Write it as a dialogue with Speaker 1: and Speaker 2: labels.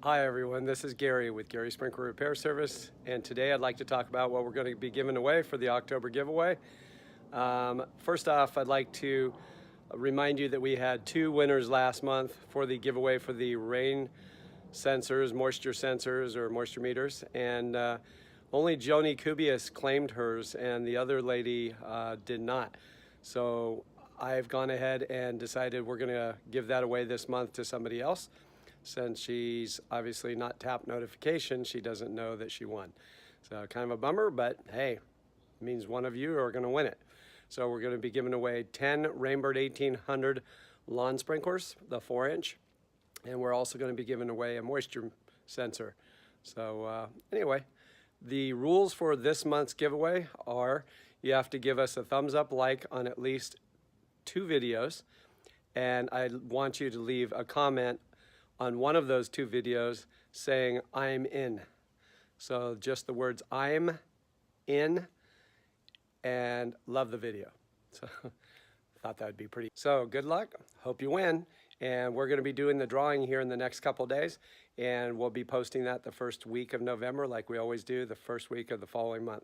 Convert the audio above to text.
Speaker 1: Hi everyone, this is Gary with Gary Sprinkler Repair Service, and today I'd like to talk about what we're going to be giving away for the October giveaway. First off, I'd like to remind you that we had two winners last month for the giveaway for the rain sensors, moisture sensors or moisture meters, and only Joni Kubius claimed hers and the other lady did not. So I've gone ahead and decided we're going to give that away this month to somebody else. Since she's obviously not tapped notification, she doesn't know that she won. So kind of a bummer, but hey, it means one of you are going to win it. So we're going to be giving away 10 Rainbird 1800 lawn sprinklers, the 4-inch, and we're also going to be giving away a moisture sensor. So anyway, the rules for this month's giveaway are you have to give us a thumbs up like on at least 2 videos, and I want you to leave a comment on one of those 2 videos saying I'm in. So just the words I'm in and love the video. So thought that would be pretty. So good luck, hope you win. And we're gonna be doing the drawing here in the next couple days, and we'll be posting that the first week of November like we always do, the first week of the following month.